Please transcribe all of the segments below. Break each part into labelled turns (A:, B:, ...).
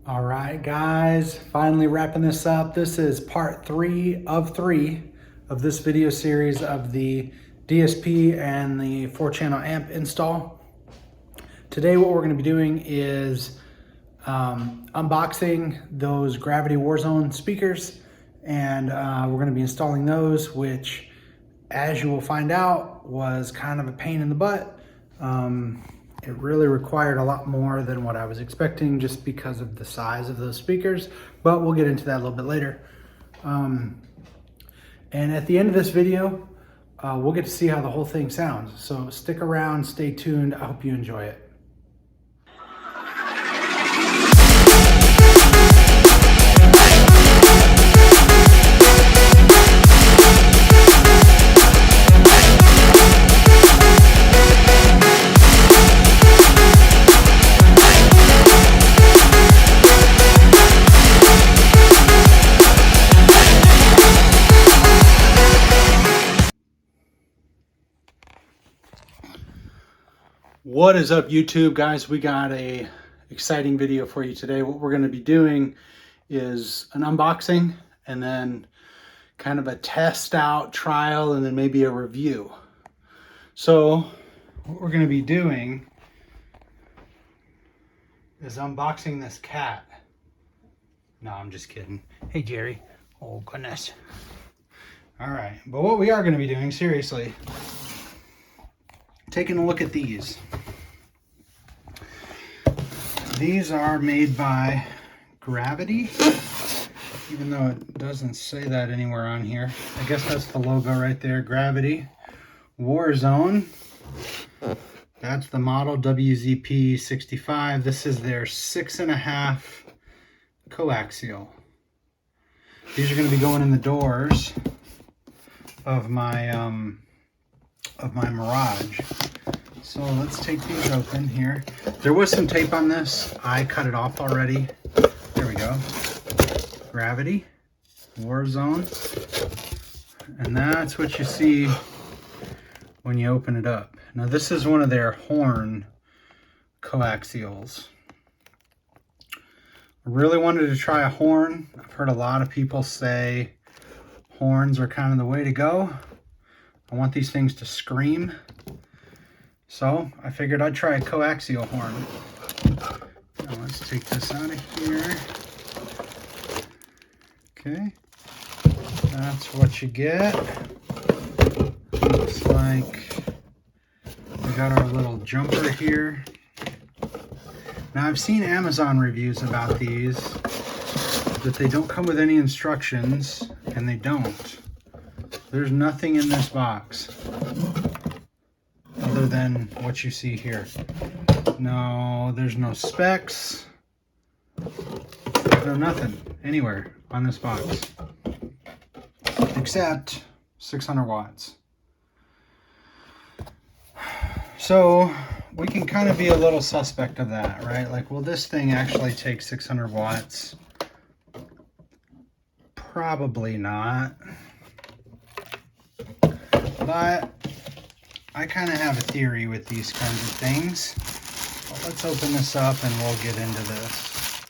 A: All right, guys, finally wrapping this up. This is part 3 of 3 of this video series of the DSP and the 4-channel amp install. Today, what we're going to be doing is unboxing those Gravity Warzone speakers, and we're going to be installing those, which, as you will find out, was kind of a pain in the butt. It really required a lot more than what I was expecting just because of the size of those speakers, but we'll get into that a little bit later. And at the end of this video, we'll get to see how the whole thing sounds. So stick around, stay tuned. I hope you enjoy it. What is up, YouTube guys? We got a exciting video for you today. What we're going to be doing is an unboxing and then kind of a test out trial and then maybe a review. So what we're going to be doing is unboxing this cat. No, I'm just kidding. Hey, Jerry. Oh, goodness. All right. But what we are going to be doing, seriously, taking a look at these. These are made by Gravity, even though it doesn't say that anywhere on here. I guess that's the logo right there, Gravity. Warzone. That's the model WZP65. This is their 6.5 coaxial. These are going to be going in the doors of my Mirage. So let's take these open here. There was some tape on this. I cut it off already. There we go. Gravity, Warzone. And that's what you see when you open it up. Now this is one of their horn coaxials. I really wanted to try a horn. I've heard a lot of people say horns are kind of the way to go. I want these things to scream. So I figured I'd try a coaxial horn. Now let's take this out of here. Okay, that's what you get. Looks like we got our little jumper here. Now I've seen Amazon reviews about these, that they don't come with any instructions, and they don't. There's nothing in this box other than what you see here. No, there's no specs. There's nothing anywhere on this box except 600 watts. So we can kind of be a little suspect of that, right? Like, will this thing actually take 600 watts? Probably not. But I kind of have a theory with these kinds of things. Well, let's open this up and we'll get into this.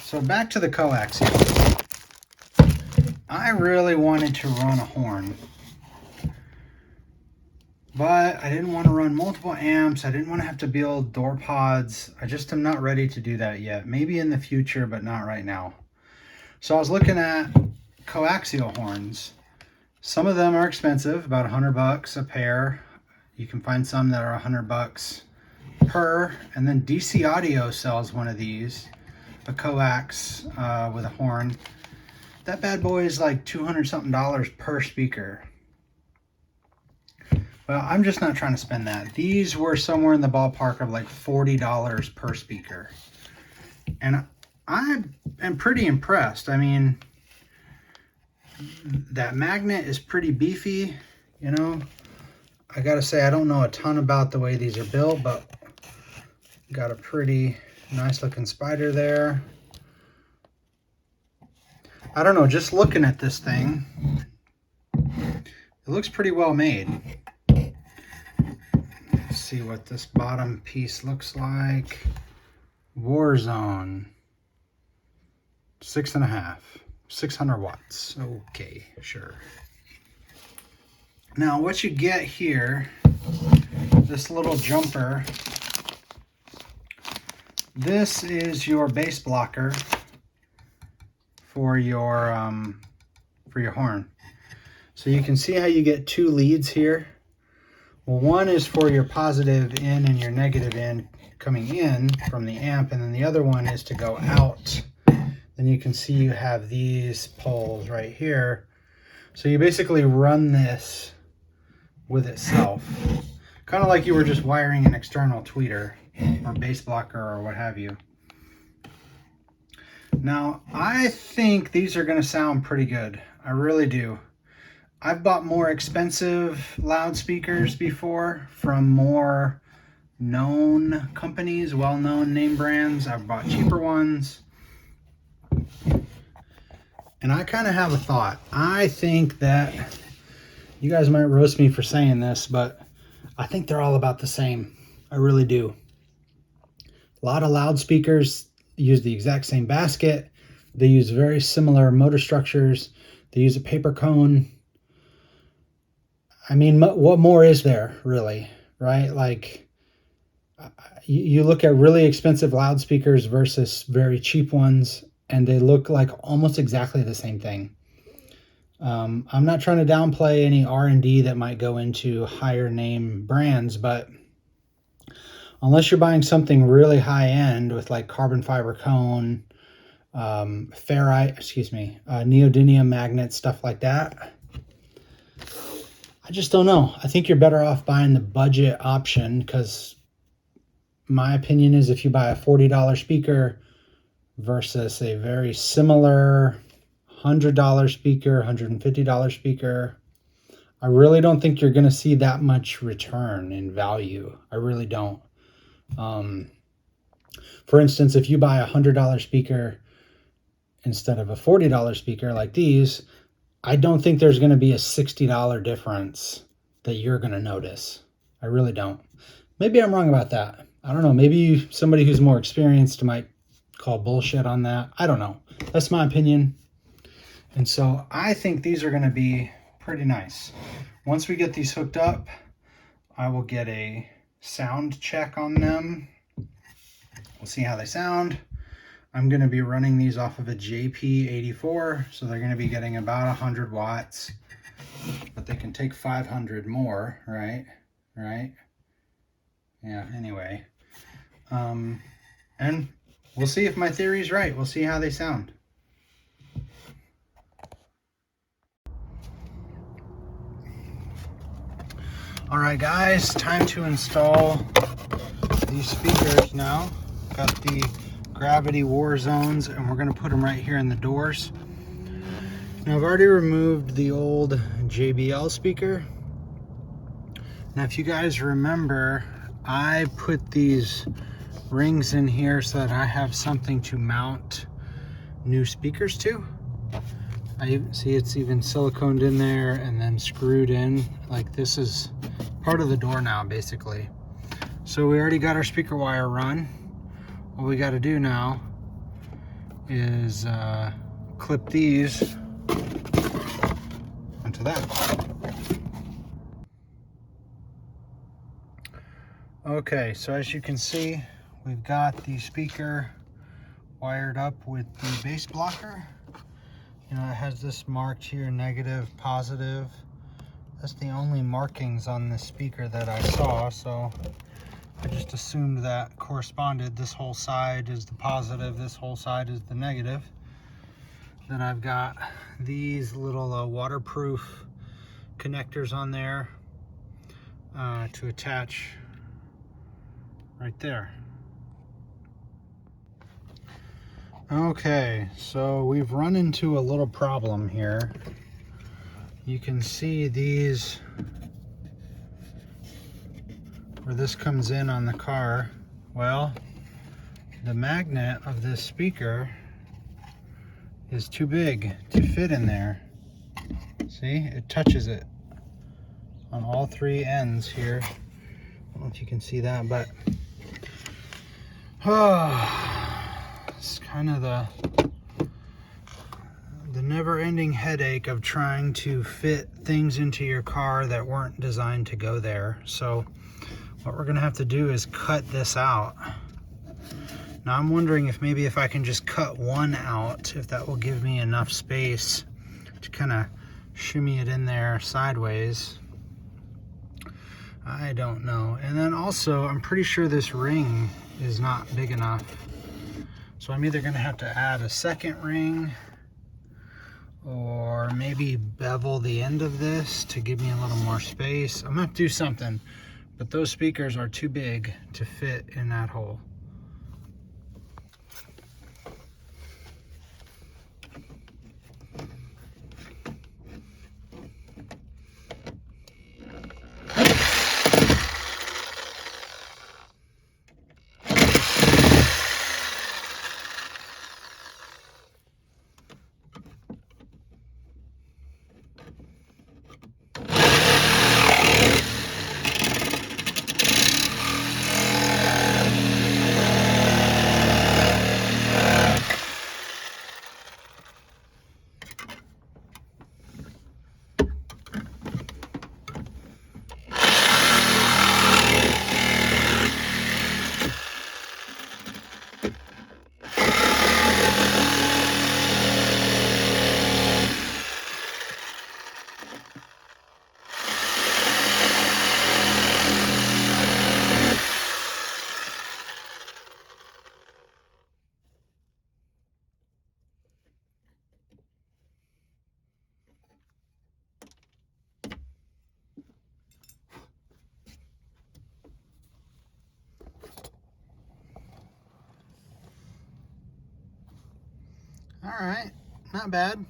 A: So back to the coaxial. I really wanted to run a horn, but I didn't want to run multiple amps. I didn't want to have to build door pods. I just am not ready to do that yet. Maybe in the future, but not right now. So I was looking at coaxial horns. Some of them are expensive, about $100 a pair. You can find some that are $100 per. And then DC Audio sells one of these, a coax with a horn. That bad boy is like $200 something per speaker. Well, I'm just not trying to spend that. These were somewhere in the ballpark of like $40 per speaker. And I am pretty impressed. I mean, that magnet is pretty beefy, you know. I gotta say, I don't know a ton about the way these are built, but got a pretty nice looking spider there. I don't know, just looking at this thing, it looks pretty well made. Let's see what this bottom piece looks like. Warzone 6.5, 600 watts. Okay, sure. Now what you get here, this little jumper, this is your bass blocker for your horn. So you can see how you get two leads here. Well, one is for your positive in and your negative in coming in from the amp, and then the other one is to go out. Then you can see you have these poles right here. So you basically run this with itself, kind of like you were just wiring an external tweeter or bass blocker or what have you. Now, I think these are going to sound pretty good. I really do. I've bought more expensive loudspeakers before from more known companies, well-known name brands. I've bought cheaper ones. And I kind of have a thought. I think that, you guys might roast me for saying this, but I think they're all about the same. I really do. A lot of loudspeakers use the exact same basket. They use very similar motor structures. They use a paper cone. I mean, what more is there, really, right? Like, you look at really expensive loudspeakers versus very cheap ones, and they look like almost exactly the same thing. I'm not trying to downplay any R&D that might go into higher name brands, but unless you're buying something really high end with like carbon fiber cone, neodymium magnets, stuff like that, I just don't know. I think you're better off buying the budget option, because my opinion is if you buy a $40 speaker versus a very similar $100 speaker, $150 speaker, I really don't think you're going to see that much return in value. I really don't. For instance, if you buy a $100 speaker instead of a $40 speaker like these, I don't think there's going to be a $60 difference that you're going to notice. I really don't. Maybe I'm wrong about that. I don't know. Maybe somebody who's more experienced might call bullshit on that. I don't know. That's my opinion. And so I think these are going to be pretty nice. Once we get these hooked up, I will get a sound check on them. We'll see how they sound. I'm going to be running these off of a JP84, so they're going to be getting about 100 watts, but they can take 500 more, right? Yeah, anyway. And we'll see if my theory's right. We'll see how they sound. All right, guys, time to install these speakers now. Got the gravity war zones, and we're going to put them right here in the doors. Now, I've already removed the old JBL speaker. Now, if you guys remember, I put these rings in here so that I have something to mount new speakers to. I see it's even siliconed in there and then screwed in. Like, this is part of the door now, basically. So we already got our speaker wire run. What we got to do now is clip these onto that. Okay, so as you can see, we've got the speaker wired up with the bass blocker. You know, it has this marked here, negative, positive. That's the only markings on this speaker that I saw, so I just assumed that corresponded. This whole side is the positive, this whole side is the negative. Then I've got these little waterproof connectors on there to attach right there. Okay, so we've run into a little problem here. You can see these, where this comes in on the car. Well, the magnet of this speaker is too big to fit in there. See, it touches it on all three ends here. I don't know if you can see that, but It's kind of the never-ending headache of trying to fit things into your car that weren't designed to go there. So what we're gonna have to do is cut this out. Now I'm wondering if maybe if I can just cut one out, if that will give me enough space to kind of shimmy it in there sideways. I don't know. And then also, I'm pretty sure this ring is not big enough. So I'm either gonna have to add a second ring or maybe bevel the end of this to give me a little more space. I'm gonna have to do something, but those speakers are too big to fit in that hole. All right, not bad.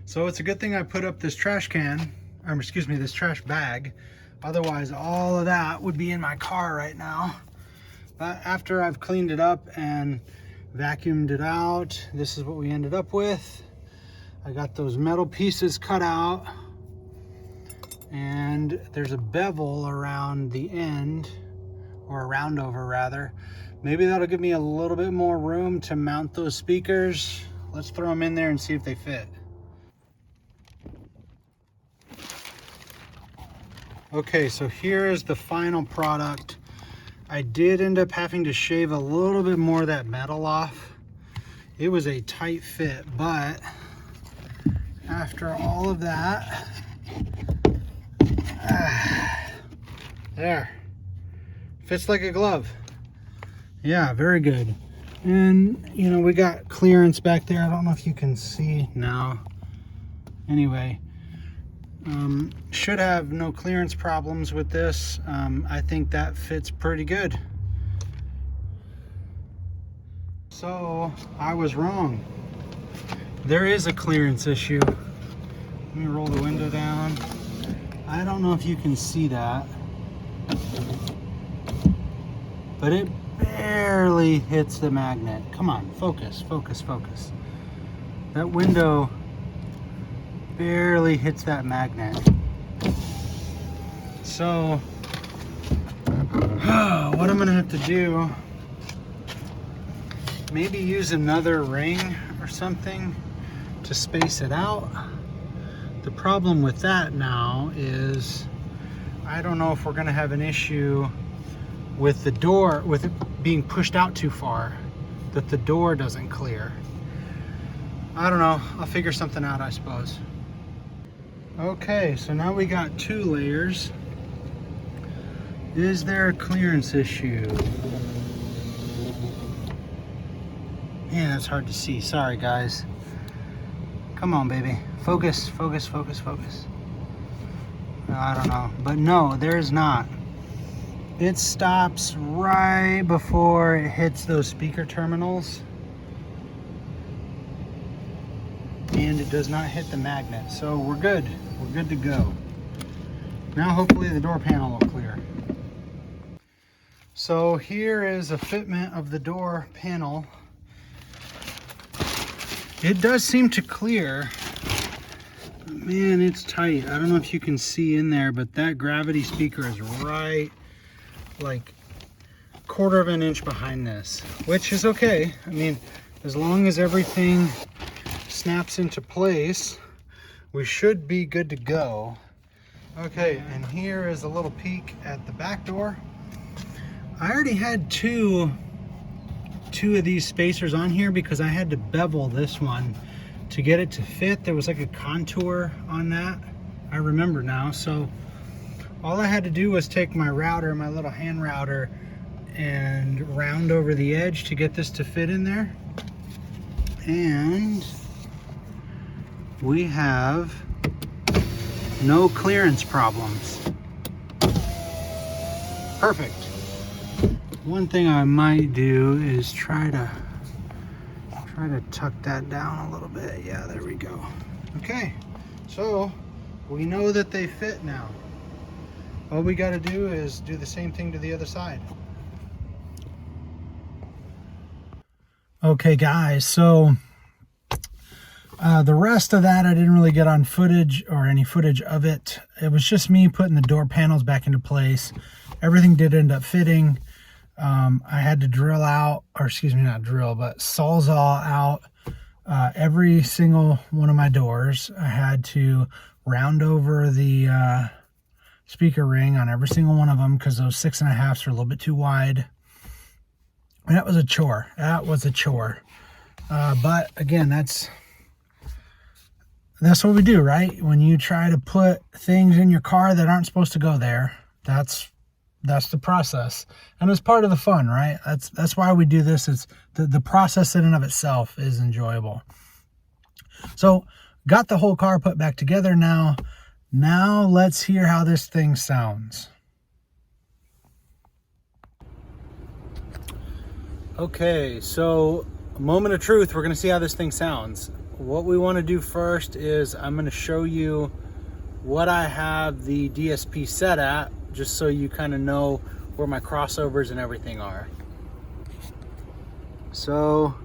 A: So it's a good thing I put up this trash can, or excuse me, this trash bag. Otherwise, all of that would be in my car right now. But after I've cleaned it up and vacuumed it out, this is what we ended up with. I got those metal pieces cut out, and there's a bevel around the end, or a roundover rather. Maybe that'll give me a little bit more room to mount those speakers. Let's throw them in there and see if they fit. Okay, so here is the final product. I did end up having to shave a little bit more of that metal off. It was a tight fit, but after all of that, there, fits like a glove. Yeah, very good. And you know, we got clearance back there. I don't know if you can see now. Anyway, should have no clearance problems with this. I think that fits pretty good. So I was wrong. There is a clearance issue. Let me roll the window down. I don't know if you can see that, but it barely hits the magnet. Come on, focus, focus, focus. That window barely hits that magnet. So what I'm gonna have to do, maybe use another ring or something to space it out. The problem with that now is I don't know if we're gonna have an issue with the door, with it being pushed out too far, that the door doesn't clear. I don't know, I'll figure something out, I suppose. Okay, so now we got two layers. Is there a clearance issue? Man, that's hard to see. Sorry, guys. Come on, baby. Focus, focus, focus, focus. I don't know. But no, there is not. It stops right before it hits those speaker terminals. And it does not hit the magnet. So we're good. We're good to go. Now hopefully the door panel will clear. So here is a fitment of the door panel. It does seem to clear. Man, it's tight. I don't know if you can see in there, but that gravity speaker is right like 1/4 of an inch behind this, which is okay. I mean, as long as everything snaps into place, we should be good to go. Okay, and here is a little peek at the back door. I already had two of these spacers on here because I had to bevel this one to get it to fit. There was like a contour on that, I remember now. So all I had to do was take my router, my little hand router, and round over the edge to get this to fit in there. And we have no clearance problems. Perfect. One thing I might do is try to tuck that down a little bit. Yeah, there we go. Okay, so we know that they fit now. All we got to do is do the same thing to the other side. Okay, guys, so the rest of that I didn't really get on footage or any footage of it. It was just me putting the door panels back into place. Everything did end up fitting. I had to drill out, or excuse me, not drill, but sawzall out every single one of my doors. I had to round over the speaker ring on every single one of them because those 6.5s are a little bit too wide. And that was a chore. That was a chore. But again, that's what we do, right? When you try to put things in your car that aren't supposed to go there, that's the process, and it's part of the fun, right? That's why we do this. It's the process in and of itself is enjoyable. So got the whole car put back together now. Now let's hear how this thing sounds. Okay, so a moment of truth. We're going to see how this thing sounds. What we want to do first is I'm going to show you what I have the DSP set at, just so you kind of know where my crossovers and everything are. So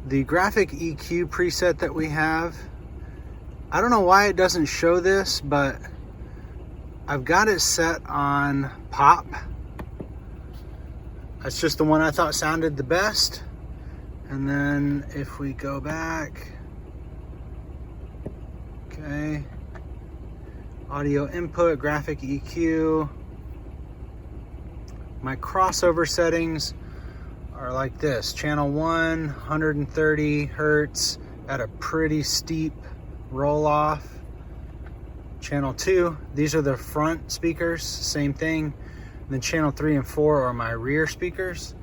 A: the graphic EQ preset that we have, I don't know why it doesn't show this, but I've got it set on pop. That's just the one I thought sounded the best. And then if we go back, okay, audio input, graphic EQ. My crossover settings are like this. Channel 1, 130 hertz at a pretty steep roll off. Channel 2, these are the front speakers, same thing. And then channel 3 and 4 are my rear speakers.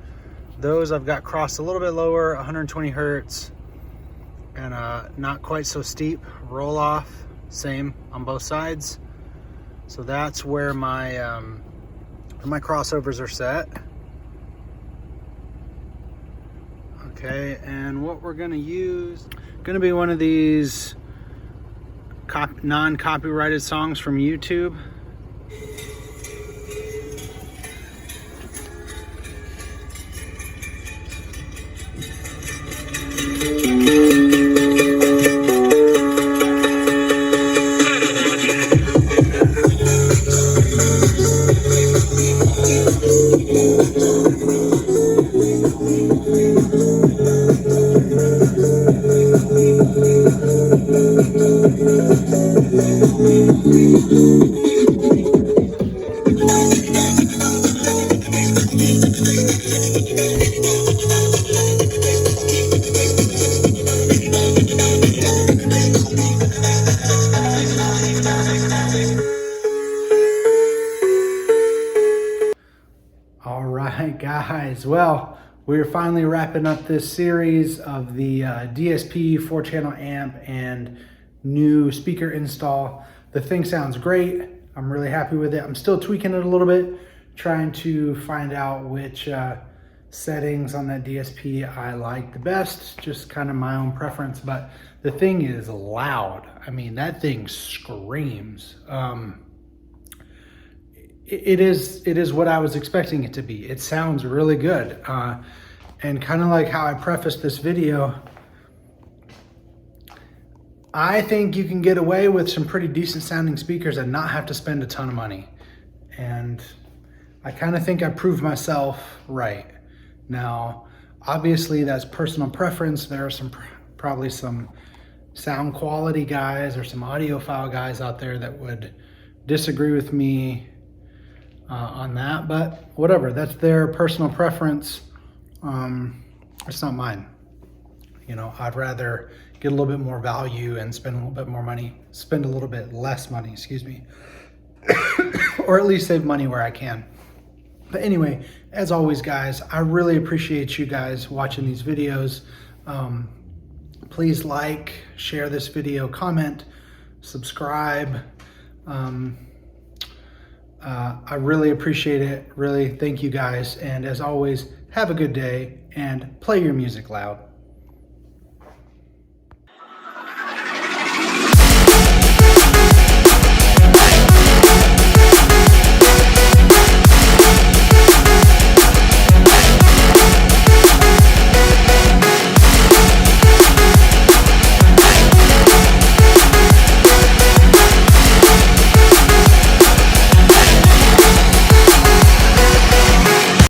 A: Those I've got crossed a little bit lower, 120 hertz, and not quite so steep roll off. Same on both sides. So that's where my crossovers are set. Okay, and what we're gonna use, gonna be one of these non-copyrighted songs from YouTube. right, guys. Well, we're finally wrapping up this series of the DSP 4-channel amp and new speaker install. The thing sounds great. I'm really happy with it. I'm still tweaking it a little bit, trying to find out which settings on that DSP I like the best, just kind of my own preference. But the thing is loud. I mean, that thing screams. It is what I was expecting it to be. It sounds really good. And kind of like how I prefaced this video, I think you can get away with some pretty decent sounding speakers and not have to spend a ton of money. And I kind of think I proved myself right. Now, obviously that's personal preference. There are probably some sound quality guys or some audiophile guys out there that would disagree with me on that, but whatever, that's their personal preference. It's not mine. You know, I'd rather get a little bit more value and spend a little bit more money, spend a little bit less money, excuse me, or at least save money where I can. But anyway, as always, guys, I really appreciate you guys watching these videos. Please like, share this video, comment, subscribe. I really appreciate it. Really, thank you guys. And as always, have a good day and play your music loud.